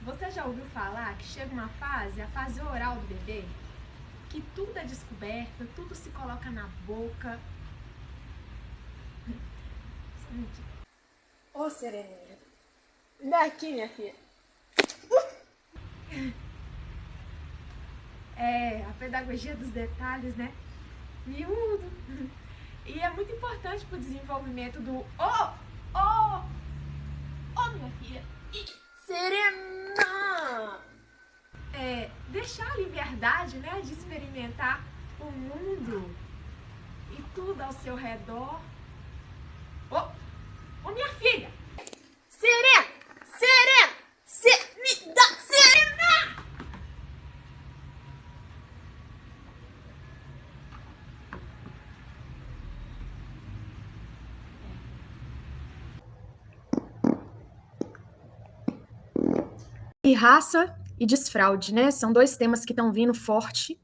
Você já ouviu falar que chega uma fase, a fase oral do bebê, que tudo é descoberto, tudo se coloca na boca? Ô, Sereninha, daqui, minha filha. É a pedagogia dos detalhes, né? Miúdo. E é muito importante pro desenvolvimento do minha filha. Serena! Deixar a liberdade, né, de experimentar o mundo e tudo ao seu redor. Minha filha! Serena! Serena! Me dá! Serena! E raça e desfraude, né? São dois temas que estão vindo forte,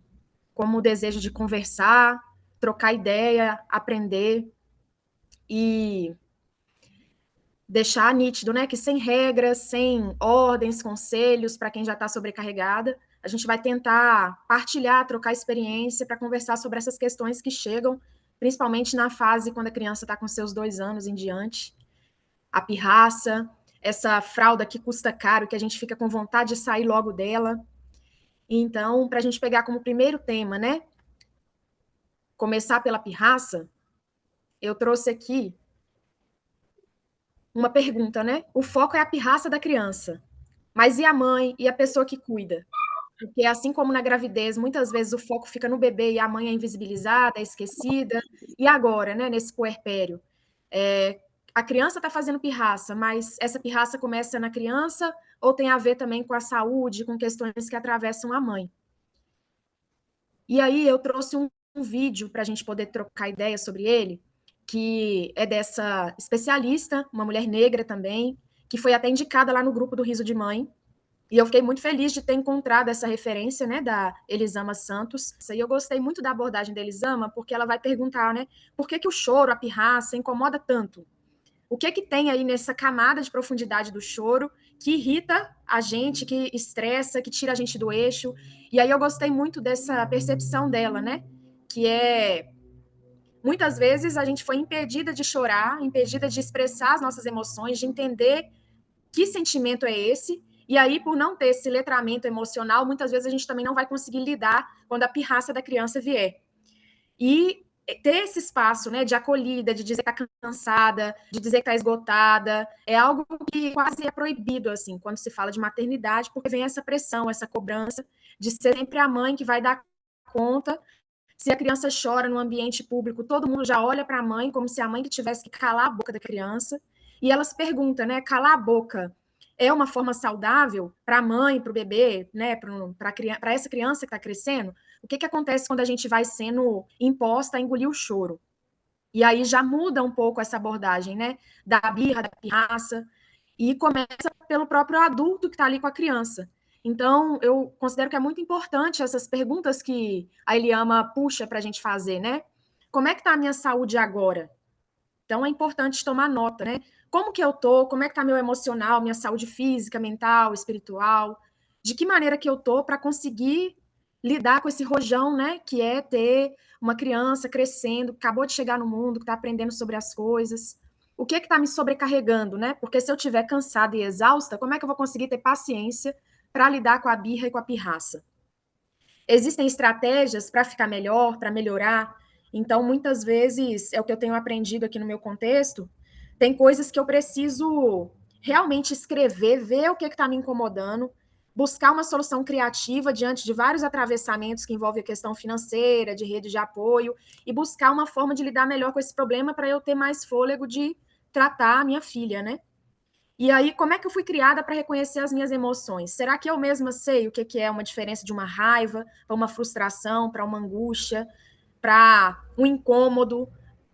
como o desejo de conversar, trocar ideia, aprender e deixar nítido, né? Que sem regras, sem ordens, conselhos para quem já está sobrecarregada, a gente vai tentar partilhar, trocar experiência para conversar sobre essas questões que chegam, principalmente na fase quando a criança está com seus 2 anos em diante. A pirraça, essa fralda que custa caro, que a gente fica com vontade de sair logo dela. Então, para a gente pegar como primeiro tema, né? Começar pela pirraça, eu trouxe aqui uma pergunta, né? O foco é a pirraça da criança. Mas e a mãe e a pessoa que cuida? Porque assim como na gravidez, muitas vezes o foco fica no bebê e a mãe é invisibilizada, é esquecida. E agora, né, nesse puerpério? A criança está fazendo pirraça, mas essa pirraça começa na criança ou tem a ver também com a saúde, com questões que atravessam a mãe? E aí eu trouxe um vídeo para a gente poder trocar ideia sobre ele, que é dessa especialista, uma mulher negra também, que foi até indicada lá no grupo do Riso de Mãe. E eu fiquei muito feliz de ter encontrado essa referência, né, da Elisama Santos. E eu gostei muito da abordagem da Elisama, porque ela vai perguntar, né, por que o choro, a pirraça, incomoda tanto? O que tem aí nessa camada de profundidade do choro que irrita a gente, que estressa, que tira a gente do eixo? E aí eu gostei muito dessa percepção dela, né? Que é muitas vezes a gente foi impedida de chorar, impedida de expressar as nossas emoções, de entender que sentimento é esse. E aí, por não ter esse letramento emocional, muitas vezes a gente também não vai conseguir lidar quando a pirraça da criança vier. E ter esse espaço, né, de acolhida, de dizer que está cansada, de dizer que está esgotada, é algo que quase é proibido, assim, quando se fala de maternidade, porque vem essa pressão, essa cobrança de ser sempre a mãe que vai dar conta. Se a criança chora no ambiente público, todo mundo já olha para a mãe como se a mãe que tivesse que calar a boca da criança. E ela se pergunta, né, calar a boca é uma forma saudável para a mãe, para o bebê, né, para essa criança que está crescendo? O que acontece quando a gente vai sendo imposta a engolir o choro? E aí já muda um pouco essa abordagem, né, da birra, da pirraça, e começa pelo próprio adulto que está ali com a criança. Então, eu considero que é muito importante essas perguntas que a Eliama puxa para a gente fazer, né? Como é que está a minha saúde agora? Então, é importante tomar nota, né? Como que eu tô? Como é que está meu emocional, minha saúde física, mental, espiritual? De que maneira que eu tô para conseguir lidar com esse rojão, né? Que é ter uma criança crescendo, que acabou de chegar no mundo, que está aprendendo sobre as coisas. O que está me sobrecarregando, né? Porque se eu estiver cansada e exausta, como é que eu vou conseguir ter paciência para lidar com a birra e com a pirraça? Existem estratégias para ficar melhor, para melhorar. Então, muitas vezes, é o que eu tenho aprendido aqui no meu contexto, tem coisas que eu preciso realmente escrever, ver o que está me incomodando, buscar uma solução criativa diante de vários atravessamentos que envolvem a questão financeira, de rede de apoio, e buscar uma forma de lidar melhor com esse problema para eu ter mais fôlego de tratar a minha filha, né? E aí, como é que eu fui criada para reconhecer as minhas emoções? Será que eu mesma sei o que é uma diferença de uma raiva, para uma frustração, para uma angústia, para um incômodo?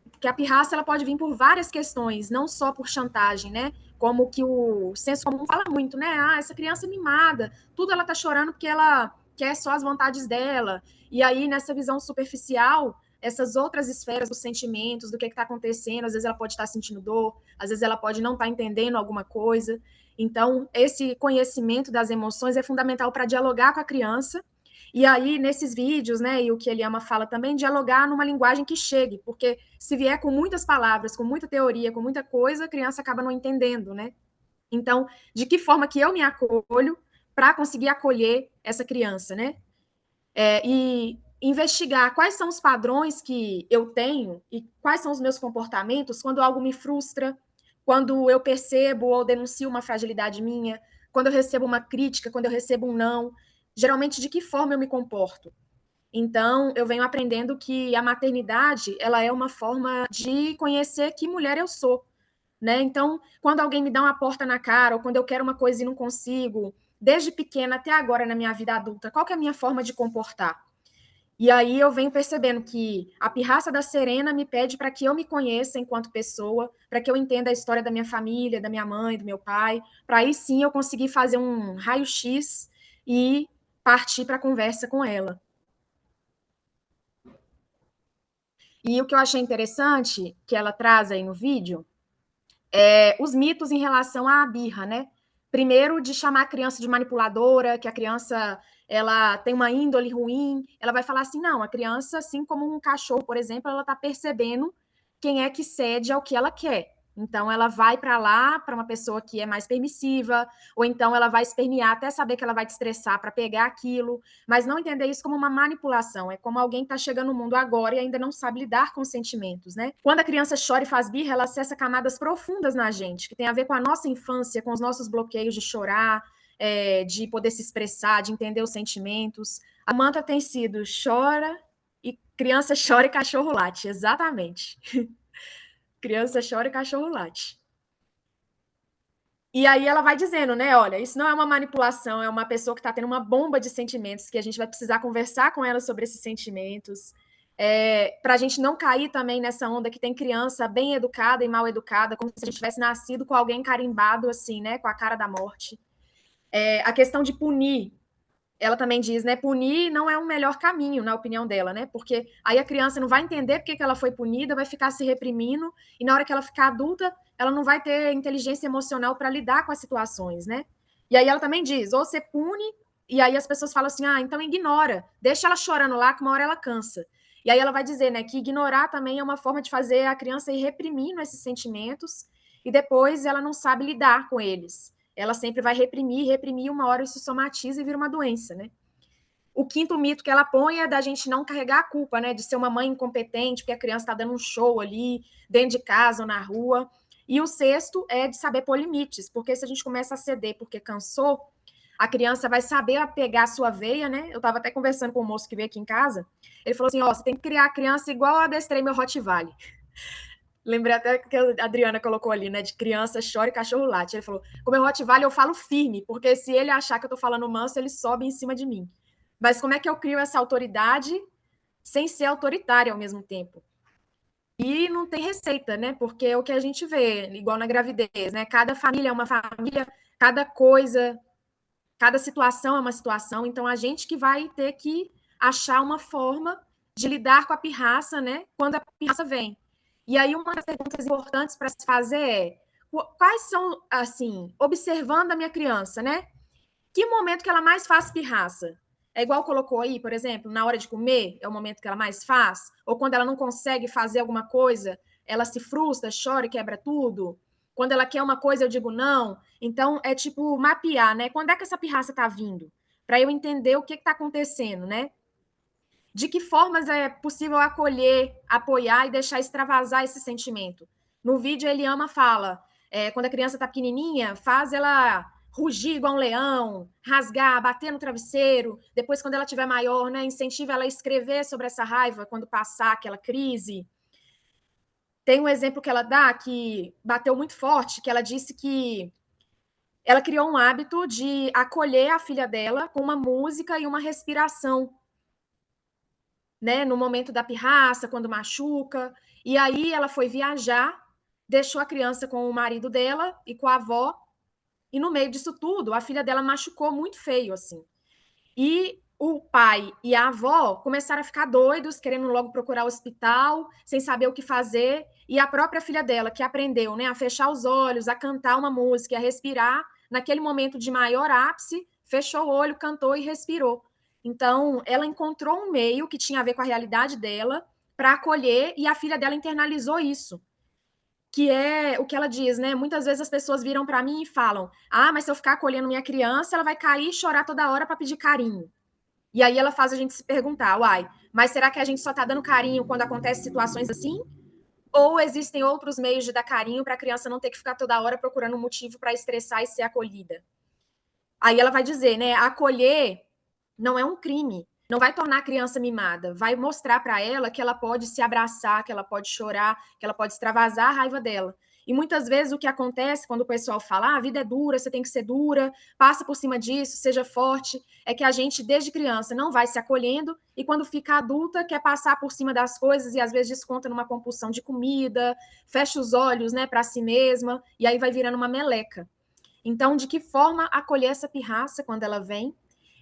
Porque a pirraça ela pode vir por várias questões, não só por chantagem, né? Como que o senso comum fala muito, né? Ah, essa criança é mimada, tudo ela tá chorando porque ela quer só as vontades dela. E aí, nessa visão superficial, essas outras esferas dos sentimentos, do que está acontecendo. Às vezes ela pode estar sentindo dor, às vezes ela pode não estar entendendo alguma coisa. Então, esse conhecimento das emoções é fundamental para dialogar com a criança. E aí, nesses vídeos, né, e o que Eliama fala também, dialogar numa linguagem que chegue, porque se vier com muitas palavras, com muita teoria, com muita coisa, a criança acaba não entendendo, né? Então, de que forma que eu me acolho para conseguir acolher essa criança, né? E investigar quais são os padrões que eu tenho e quais são os meus comportamentos quando algo me frustra, quando eu percebo ou denuncio uma fragilidade minha, quando eu recebo uma crítica, quando eu recebo um não, geralmente de que forma eu me comporto. Então, eu venho aprendendo que a maternidade, ela é uma forma de conhecer que mulher eu sou, né? Então, quando alguém me dá uma porta na cara, ou quando eu quero uma coisa e não consigo, desde pequena até agora na minha vida adulta, qual que é a minha forma de comportar? E aí eu venho percebendo que a pirraça da Serena me pede para que eu me conheça enquanto pessoa, para que eu entenda a história da minha família, da minha mãe, do meu pai, para aí sim eu conseguir fazer um raio-x e partir para a conversa com ela. E o que eu achei interessante, que ela traz aí no vídeo, os mitos em relação à birra, né? Primeiro, de chamar a criança de manipuladora, que a criança ela tem uma índole ruim, ela vai falar assim, não, a criança, assim como um cachorro, por exemplo, ela está percebendo quem é que cede ao que ela quer. Então, ela vai para lá, para uma pessoa que é mais permissiva, ou então ela vai espernear até saber que ela vai te estressar para pegar aquilo, mas não entender isso como uma manipulação, é como alguém que está chegando no mundo agora e ainda não sabe lidar com os sentimentos, né? Quando a criança chora e faz birra, ela acessa camadas profundas na gente, que tem a ver com a nossa infância, com os nossos bloqueios de chorar, de poder se expressar, de entender os sentimentos. A mantra tem sido chora e criança chora e cachorro late, exatamente. Criança chora e cachorro late. E aí ela vai dizendo, né, olha, isso não é uma manipulação, é uma pessoa que está tendo uma bomba de sentimentos, que a gente vai precisar conversar com ela sobre esses sentimentos, para a gente não cair também nessa onda que tem criança bem educada e mal educada, como se a gente tivesse nascido com alguém carimbado, assim, né, com a cara da morte. A questão de punir, ela também diz, né, punir não é um melhor caminho, na opinião dela, né, porque aí a criança não vai entender porque que ela foi punida, vai ficar se reprimindo, e na hora que ela ficar adulta, ela não vai ter inteligência emocional para lidar com as situações, né. E aí ela também diz, ou você pune, e aí as pessoas falam assim, então ignora, deixa ela chorando lá, que uma hora ela cansa. E aí ela vai dizer, né, que ignorar também é uma forma de fazer a criança ir reprimindo esses sentimentos, e depois ela não sabe lidar com eles. Ela sempre vai reprimir, uma hora isso somatiza e vira uma doença, né? O quinto mito que ela põe é da gente não carregar a culpa, né? De ser uma mãe incompetente, porque a criança está dando um show ali, dentro de casa ou na rua. E o sexto é de saber pôr limites, porque se a gente começa a ceder porque cansou, a criança vai saber pegar a sua veia, né? Eu estava até conversando com o moço que veio aqui em casa, ele falou assim, você tem que criar a criança igual eu adestrei meu Rottweiler. Lembrei até que a Adriana colocou ali, né? De criança chora e cachorro late. Ele falou: com o meu Rottweiler eu falo firme, porque se ele achar que eu tô falando manso, ele sobe em cima de mim. Mas como é que eu crio essa autoridade sem ser autoritária ao mesmo tempo? E não tem receita, né? Porque é o que a gente vê, igual na gravidez, né? Cada família é uma família, cada coisa, cada situação é uma situação. Então a gente que vai ter que achar uma forma de lidar com a pirraça, né? Quando a pirraça vem. E aí, uma das perguntas importantes para se fazer é: quais são, assim, observando a minha criança, né? Que momento que ela mais faz pirraça? É igual colocou aí, por exemplo, na hora de comer, é o momento que ela mais faz? Ou quando ela não consegue fazer alguma coisa, ela se frustra, chora e quebra tudo? Quando ela quer uma coisa, eu digo não. Então, é tipo mapear, né? Quando é que essa pirraça tá vindo? Para eu entender o que está acontecendo, né? De que formas é possível acolher, apoiar e deixar extravasar esse sentimento? No vídeo, Eliama fala, quando a criança está pequenininha, faz ela rugir igual um leão, rasgar, bater no travesseiro. Depois, quando ela estiver maior, né, incentiva ela a escrever sobre essa raiva quando passar aquela crise. Tem um exemplo que ela dá que bateu muito forte, que ela disse que ela criou um hábito de acolher a filha dela com uma música e uma respiração, né, no momento da pirraça, quando machuca. E aí ela foi viajar, deixou a criança com o marido dela e com a avó, e no meio disso tudo, a filha dela machucou muito feio, assim. E o pai e a avó começaram a ficar doidos, querendo logo procurar o hospital, sem saber o que fazer, e a própria filha dela, que aprendeu, né, a fechar os olhos, a cantar uma música, a respirar, naquele momento de maior ápice, fechou o olho, cantou e respirou. Então, ela encontrou um meio que tinha a ver com a realidade dela para acolher, e a filha dela internalizou isso, que é o que ela diz, né? Muitas vezes as pessoas viram para mim e falam: "Ah, mas se eu ficar acolhendo minha criança, ela vai cair e chorar toda hora para pedir carinho". E aí ela faz a gente se perguntar: "Uai, mas será que a gente só está dando carinho quando acontecem situações assim? Ou existem outros meios de dar carinho para a criança não ter que ficar toda hora procurando um motivo para estressar e ser acolhida?". Aí ela vai dizer, né, acolher não é um crime, não vai tornar a criança mimada, vai mostrar para ela que ela pode se abraçar, que ela pode chorar, que ela pode extravasar a raiva dela. E muitas vezes o que acontece quando o pessoal fala: "Ah, a vida é dura, você tem que ser dura, passa por cima disso, seja forte", é que a gente desde criança não vai se acolhendo e quando fica adulta quer passar por cima das coisas e às vezes desconta numa compulsão de comida, fecha os olhos, né, para si mesma e aí vai virando uma meleca. Então, de que forma acolher essa pirraça quando ela vem?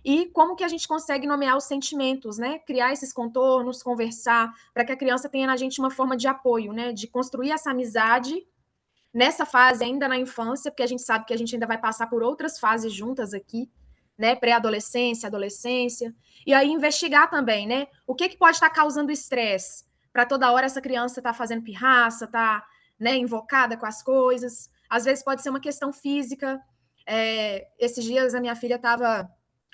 E como que a gente consegue nomear os sentimentos, né? Criar esses contornos, conversar, para que a criança tenha na gente uma forma de apoio, né? De construir essa amizade nessa fase, ainda na infância, porque a gente sabe que a gente ainda vai passar por outras fases juntas aqui, né? Pré-adolescência, adolescência. E aí investigar também, né? O que pode estar causando estresse? Para toda hora essa criança estar fazendo pirraça, tá, né, invocada com as coisas. Às vezes pode ser uma questão física. Esses dias a minha filha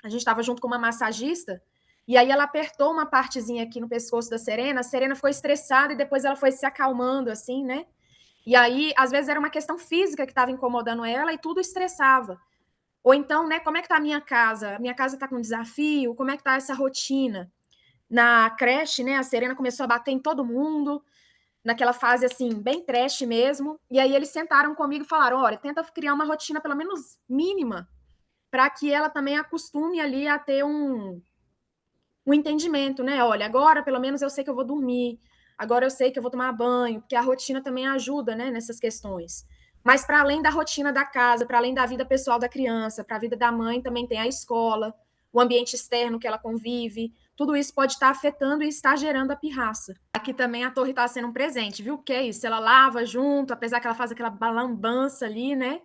a gente estava junto com uma massagista, e aí ela apertou uma partezinha aqui no pescoço da Serena, a Serena ficou estressada e depois ela foi se acalmando, assim, né? E aí, às vezes, era uma questão física que estava incomodando ela e tudo estressava. Ou então, né, como é que tá a minha casa? Minha casa tá com desafio? Como é que tá essa rotina? Na creche, né, a Serena começou a bater em todo mundo, naquela fase, assim, bem trash mesmo. E aí eles sentaram comigo e falaram: olha, tenta criar uma rotina pelo menos mínima para que ela também acostume ali a ter um entendimento, né? Olha, agora pelo menos eu sei que eu vou dormir, agora eu sei que eu vou tomar banho, porque a rotina também ajuda, né, nessas questões. Mas para além da rotina da casa, para além da vida pessoal da criança, para a vida da mãe também tem a escola, o ambiente externo que ela convive, tudo isso pode estar afetando e estar gerando a pirraça. Aqui também a torre está sendo um presente, viu? Que é isso, ela lava junto, apesar que ela faz aquela balambança ali, né?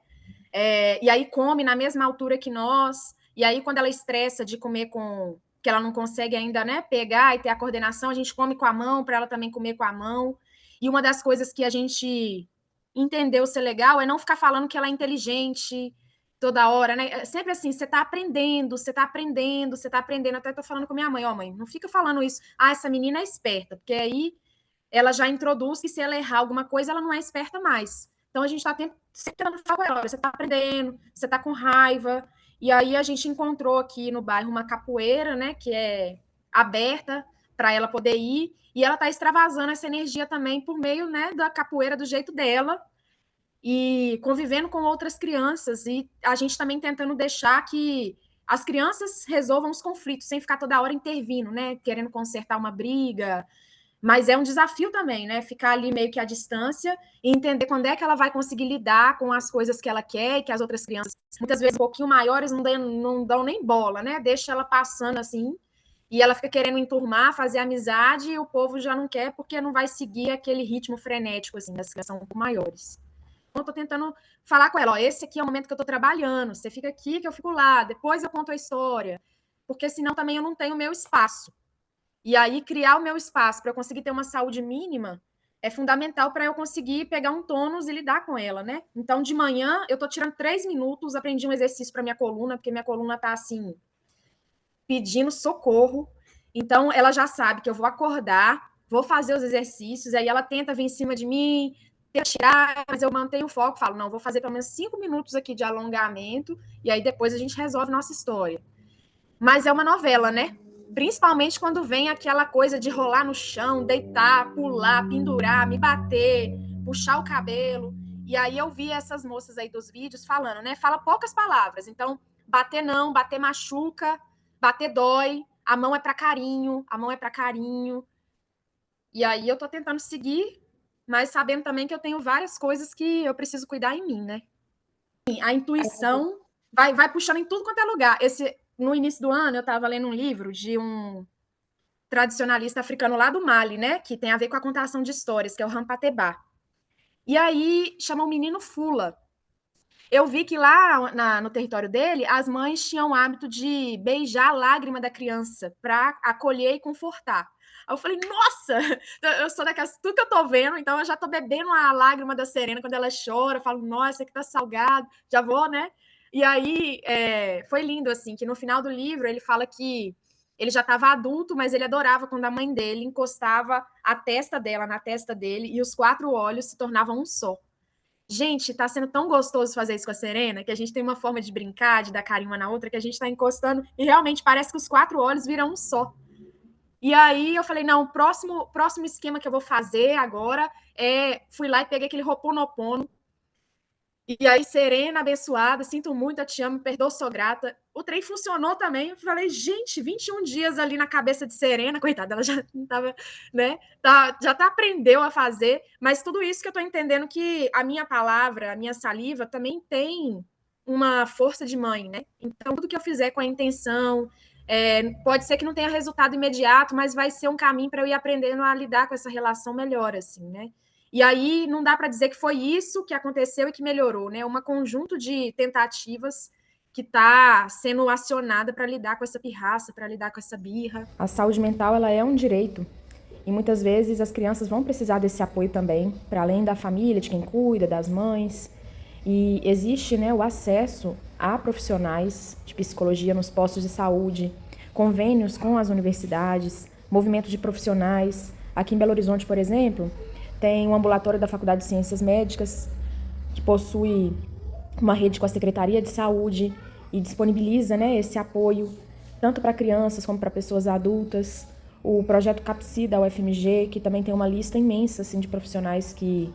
E aí come na mesma altura que nós, e aí quando ela estressa de comer com que ela não consegue ainda, né, pegar e ter a coordenação, a gente come com a mão para ela também comer com a mão. E uma das coisas que a gente entendeu ser legal é não ficar falando que ela é inteligente toda hora, né? É sempre assim, você tá aprendendo, você tá aprendendo, você tá aprendendo. Até tô falando com minha mãe, ó, mãe, não fica falando isso. Ah, essa menina é esperta, porque aí ela já introduz que se ela errar alguma coisa, ela não é esperta mais. Então a gente está tentando falar com ela, você está aprendendo, você está com raiva. E aí a gente encontrou aqui no bairro uma capoeira, né, que é aberta para ela poder ir, e ela está extravasando essa energia também por meio, né, da capoeira do jeito dela e convivendo com outras crianças e a gente também tentando deixar que as crianças resolvam os conflitos sem ficar toda hora intervindo, né, querendo consertar uma briga, mas é um desafio também, né? Ficar ali meio que à distância e entender quando é que ela vai conseguir lidar com as coisas que ela quer e que as outras crianças, muitas vezes um pouquinho maiores, não dão nem bola, né? Deixa ela passando assim e ela fica querendo enturmar, fazer amizade e o povo já não quer porque não vai seguir aquele ritmo frenético, assim, das crianças são um pouco maiores. Então, eu tô tentando falar com ela, ó, esse aqui é o momento que eu tô trabalhando, você fica aqui que eu fico lá, depois eu conto a história, porque senão também eu não tenho meu espaço. E aí, criar o meu espaço para eu conseguir ter uma saúde mínima é fundamental para eu conseguir pegar um tônus e lidar com ela, né? Então, de manhã, eu tô tirando 3 minutos, aprendi um exercício para minha coluna, porque minha coluna tá assim, pedindo socorro. Então, ela já sabe que eu vou acordar, vou fazer os exercícios, aí ela tenta vir em cima de mim, tenta tirar, mas eu mantenho o foco, falo, não, vou fazer pelo menos 5 minutos aqui de alongamento, e aí depois a gente resolve nossa história. Mas é uma novela, né? Principalmente quando vem aquela coisa de rolar no chão, deitar, pular, pendurar, me bater, puxar o cabelo. E aí eu vi essas moças aí dos vídeos falando, né? Fala poucas palavras. Então, bater não, bater machuca, bater dói, a mão é para carinho, a mão é para carinho. E aí eu tô tentando seguir, mas sabendo também que eu tenho várias coisas que eu preciso cuidar em mim, né? A intuição vai puxando em tudo quanto é lugar. no início do ano, eu estava lendo um livro de um tradicionalista africano lá do Mali, né? Que tem a ver com a contação de histórias, que é o Rampatebá. E aí chama o menino Fula. Eu vi que lá no território dele, as mães tinham o hábito de beijar a lágrima da criança para acolher e confortar. Aí eu falei, nossa, eu sou daquelas, tudo que eu tô vendo, então eu já tô bebendo a lágrima da Serena quando ela chora, eu falo, nossa, aqui tá salgado, já vou, né? E aí foi lindo, assim, que no final do livro ele fala que ele já estava adulto, mas ele adorava quando a mãe dele encostava a testa dela na testa dele e os 4 olhos se tornavam um só. Gente, tá sendo tão gostoso fazer isso com a Serena, que a gente tem uma forma de brincar, de dar carinho uma na outra, que a gente tá encostando e realmente parece que os 4 olhos viram um só. E aí eu falei, não, o próximo esquema que eu vou fazer agora fui lá e peguei aquele Ho'oponopono. E aí, Serena, abençoada, sinto muito, eu te amo, perdoa, sou grata. O trem funcionou também. Eu falei, gente, 21 dias ali na cabeça de Serena, coitada, ela já não tava, né? Já aprendeu a fazer, mas tudo isso que eu tô entendendo que a minha palavra, a minha saliva também tem uma força de mãe, né? Então, tudo que eu fizer com a intenção, pode ser que não tenha resultado imediato, mas vai ser um caminho para eu ir aprendendo a lidar com essa relação melhor, assim, né? E aí não dá para dizer que foi isso que aconteceu e que melhorou, né? Um conjunto de tentativas que está sendo acionada para lidar com essa pirraça, para lidar com essa birra. A saúde mental, ela é um direito. E muitas vezes as crianças vão precisar desse apoio também, para além da família, de quem cuida, das mães. E existe, né, o acesso a profissionais de psicologia nos postos de saúde, convênios com as universidades, movimento de profissionais. Aqui em Belo Horizonte, por exemplo, tem um ambulatório da Faculdade de Ciências Médicas, que possui uma rede com a Secretaria de Saúde e disponibiliza, né, esse apoio tanto para crianças como para pessoas adultas. O projeto CAPSI da UFMG, que também tem uma lista imensa assim, de profissionais que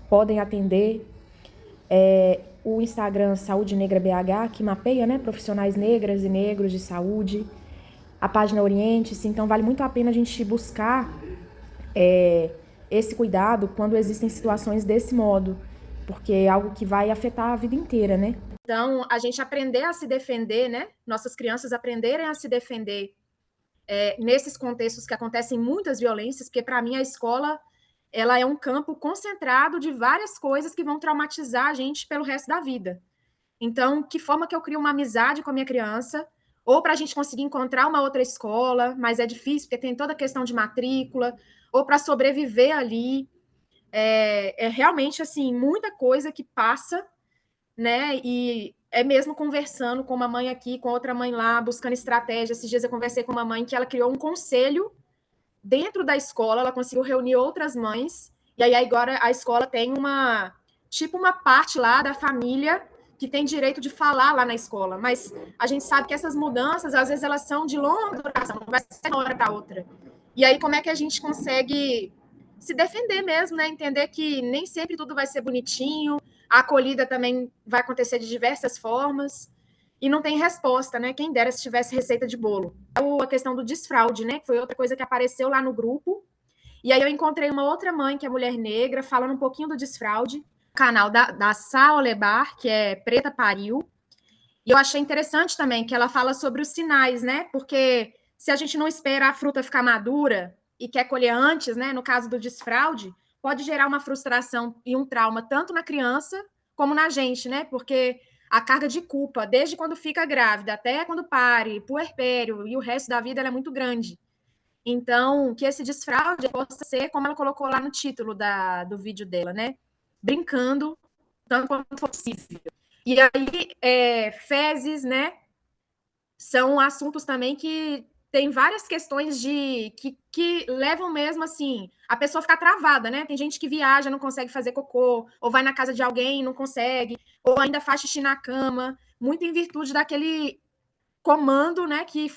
podem atender. O Instagram Saúde Negra BH, que mapeia, né, profissionais negras e negros de saúde. A página Oriente-se. Então, vale muito a pena a gente buscar esse cuidado quando existem situações desse modo, porque é algo que vai afetar a vida inteira, né? Então, a gente aprender a se defender, né? Nossas crianças aprenderem a se defender nesses contextos que acontecem muitas violências, porque para mim a escola ela é um campo concentrado de várias coisas que vão traumatizar a gente pelo resto da vida. Então, que forma que eu crio uma amizade com a minha criança, ou para a gente conseguir encontrar uma outra escola, mas é difícil porque tem toda a questão de matrícula, ou para sobreviver ali. É realmente, assim, muita coisa que passa, né? E é mesmo conversando com uma mãe aqui, com outra mãe lá, buscando estratégia. Esses dias eu conversei com uma mãe que ela criou um conselho dentro da escola, ela conseguiu reunir outras mães, e aí agora a escola tem uma parte lá da família que tem direito de falar lá na escola, mas a gente sabe que essas mudanças, às vezes, elas são de longa duração, não vai ser de uma hora para outra. E aí, como é que a gente consegue se defender mesmo, né? Entender que nem sempre tudo vai ser bonitinho, a acolhida também vai acontecer de diversas formas, e não tem resposta, né? Quem dera se tivesse receita de bolo. A questão do desfraude, né? Que foi outra coisa que apareceu lá no grupo. E aí eu encontrei uma outra mãe, que é mulher negra, falando um pouquinho do desfraude, canal da Sá Olebar, que é Preta Pariu. E eu achei interessante também que ela fala sobre os sinais, né? Porque se a gente não espera a fruta ficar madura e quer colher antes, né? No caso do desfraude, pode gerar uma frustração e um trauma tanto na criança como na gente, né? Porque a carga de culpa, desde quando fica grávida até quando pare, puerpério e o resto da vida, ela é muito grande. Então, que esse desfraude possa ser, como ela colocou lá no título do vídeo dela, né? Brincando, tanto quanto for possível. E aí, fezes, né? São assuntos também que tem várias questões que levam mesmo, assim, a pessoa ficar travada, né? Tem gente que viaja, não consegue fazer cocô, ou vai na casa de alguém e não consegue, ou ainda faz xixi na cama, muito em virtude daquele comando, né, que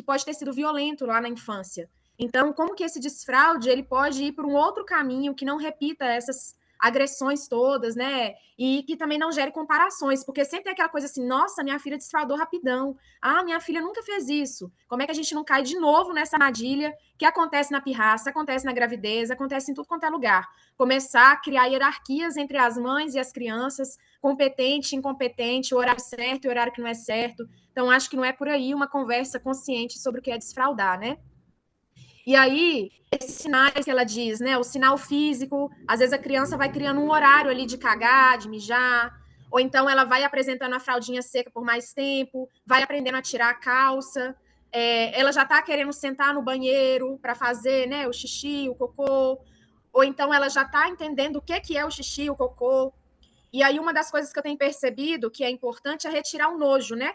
pode ter sido violento lá na infância. Então, como que esse desfraude ele pode ir para um outro caminho que não repita essas agressões todas, né? E que também não gere comparações, porque sempre tem aquela coisa assim, nossa, minha filha desfraldou rapidão. Ah, minha filha nunca fez isso. Como é que a gente não cai de novo nessa armadilha que acontece na pirraça, acontece na gravidez, acontece em tudo quanto é lugar? Começar a criar hierarquias entre as mães e as crianças, competente, incompetente, o horário certo e o horário que não é certo. Então, acho que não é por aí uma conversa consciente sobre o que é desfraldar, né? E aí, esses sinais que ela diz, né? O sinal físico, às vezes a criança vai criando um horário ali de cagar, de mijar, ou então ela vai apresentando a fraldinha seca por mais tempo, vai aprendendo a tirar a calça, ela já está querendo sentar no banheiro para fazer, né, o xixi, o cocô, ou então ela já está entendendo o que é o xixi, o cocô. E aí, uma das coisas que eu tenho percebido que é importante é retirar o nojo, né?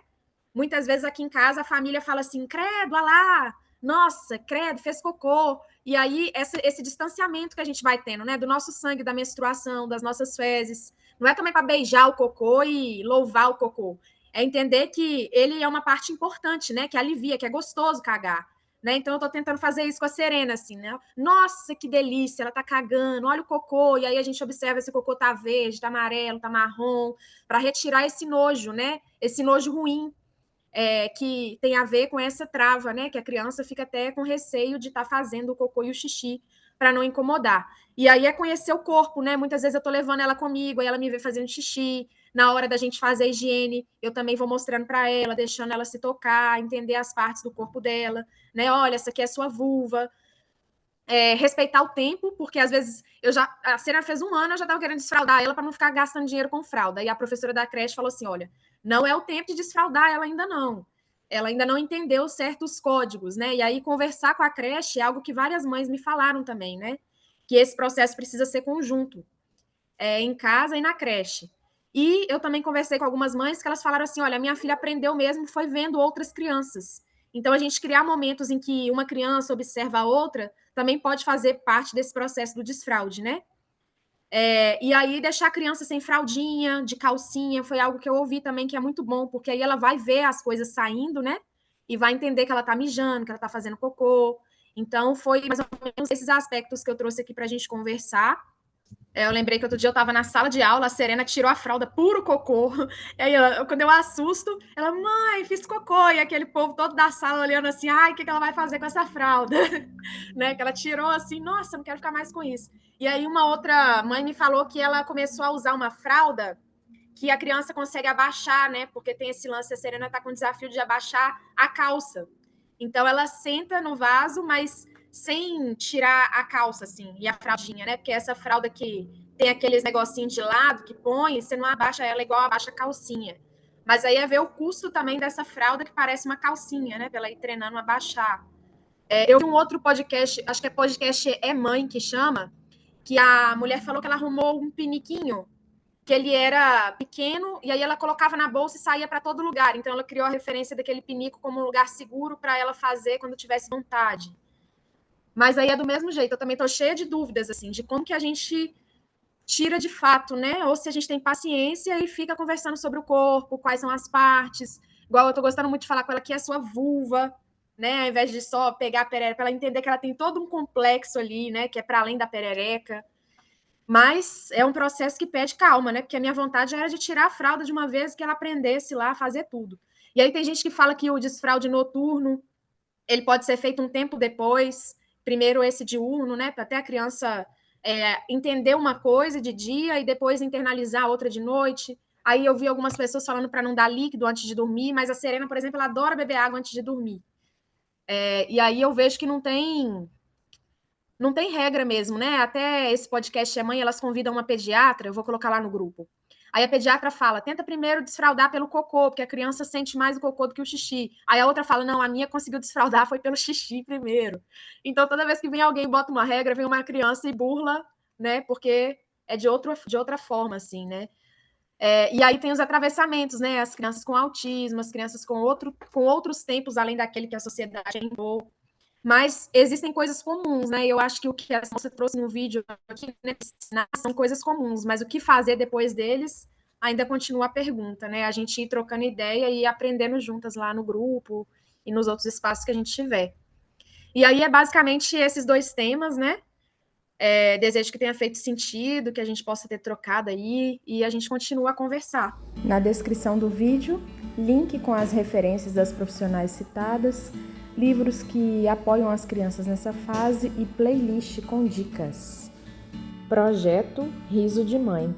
Muitas vezes aqui em casa a família fala assim, credo, olha lá, nossa, credo, fez cocô. E aí, esse distanciamento que a gente vai tendo, né? Do nosso sangue, da menstruação, das nossas fezes. Não é também para beijar o cocô e louvar o cocô. É entender que ele é uma parte importante, né? Que alivia, que é gostoso cagar. Né? Então, eu tô tentando fazer isso com a Serena, assim, né? Nossa, que delícia, ela tá cagando, olha o cocô. E aí a gente observa se o cocô tá verde, tá amarelo, tá marrom, para retirar esse nojo, né? Esse nojo ruim que tem a ver com essa trava, né? Que a criança fica até com receio de estar fazendo o cocô e o xixi para não incomodar. E aí é conhecer o corpo, né? Muitas vezes eu tô levando ela comigo, aí ela me vê fazendo xixi. Na hora da gente fazer a higiene, eu também vou mostrando para ela, deixando ela se tocar, entender as partes do corpo dela, né? Olha, essa aqui é a sua vulva. Respeitar o tempo, porque às vezes a Serena fez 1 ano, eu já estava querendo desfraldar ela para não ficar gastando dinheiro com fralda. E a professora da creche falou assim: olha, não é o tempo de desfraldar ela ainda não. Ela ainda não entendeu certos códigos, né? E aí conversar com a creche é algo que várias mães me falaram também, né? Que esse processo precisa ser conjunto, em casa e na creche. E eu também conversei com algumas mães que elas falaram assim: olha, minha filha aprendeu mesmo, foi vendo outras crianças. Então, a gente criar momentos em que uma criança observa a outra também pode fazer parte desse processo do desfraude, né? E aí, deixar a criança sem fraldinha, de calcinha, foi algo que eu ouvi também que é muito bom, porque aí ela vai ver as coisas saindo, né? E vai entender que ela tá mijando, que ela tá fazendo cocô. Então, foi mais ou menos esses aspectos que eu trouxe aqui para a gente conversar. Eu lembrei que outro dia eu estava na sala de aula, a Serena tirou a fralda, puro cocô. E aí, quando eu assusto, ela, mãe, fiz cocô. E aquele povo todo da sala olhando assim, ai, o que ela vai fazer com essa fralda? Né? Que ela tirou assim, nossa, não quero ficar mais com isso. E aí, uma outra mãe me falou que ela começou a usar uma fralda que a criança consegue abaixar, né? Porque tem esse lance, a Serena está com o desafio de abaixar a calça. Então, ela senta no vaso, mas sem tirar a calça, assim, e a fraldinha, né? Porque essa fralda que tem aqueles negocinhos de lado que põe, você não abaixa ela igual abaixa a calcinha. Mas aí é ver o custo também dessa fralda que parece uma calcinha, né? Pra ela ir treinando a baixar. Eu vi um outro podcast, acho que é podcast É Mãe que chama, que a mulher falou que ela arrumou um piniquinho que ele era pequeno, e aí ela colocava na bolsa e saía para todo lugar. Então, ela criou a referência daquele pinico como um lugar seguro para ela fazer quando tivesse vontade. Mas aí é do mesmo jeito, eu também estou cheia de dúvidas, assim, de como que a gente tira de fato, né? Ou se a gente tem paciência e fica conversando sobre o corpo, quais são as partes. Igual eu estou gostando muito de falar com ela que é a sua vulva, né? Ao invés de só pegar a perereca, para ela entender que ela tem todo um complexo ali, né? Que é para além da perereca. Mas é um processo que pede calma, né? Porque a minha vontade era de tirar a fralda de uma vez que ela aprendesse lá a fazer tudo. E aí tem gente que fala que o desfraude noturno, ele pode ser feito um tempo depois, primeiro esse diurno, né? Para até a criança entender uma coisa de dia e depois internalizar outra de noite. Aí eu vi algumas pessoas falando para não dar líquido antes de dormir, mas a Serena, por exemplo, ela adora beber água antes de dormir. E aí eu vejo que não tem regra mesmo, né? Até esse podcast é mãe, elas convidam uma pediatra, eu vou colocar lá no grupo. Aí a pediatra fala, tenta primeiro desfraldar pelo cocô, porque a criança sente mais o cocô do que o xixi. Aí a outra fala, não, a minha conseguiu desfraldar, foi pelo xixi primeiro. Então, toda vez que vem alguém e bota uma regra, vem uma criança e burla, né? Porque é de outra forma, assim, né? E aí tem os atravessamentos, né? As crianças com autismo, as crianças com outros tempos, além daquele que a sociedade impôs. Mas existem coisas comuns, né? Eu acho que o que a moça trouxe no vídeo aqui, né, são coisas comuns, mas o que fazer depois deles ainda continua a pergunta, né? A gente ir trocando ideia e ir aprendendo juntas lá no grupo e nos outros espaços que a gente tiver. E aí é basicamente esses 2 temas, né? Desejo que tenha feito sentido, que a gente possa ter trocado aí e a gente continua a conversar. Na descrição do vídeo, link com as referências das profissionais citadas, livros que apoiam as crianças nessa fase e playlist com dicas. Projeto Riso de Mãe.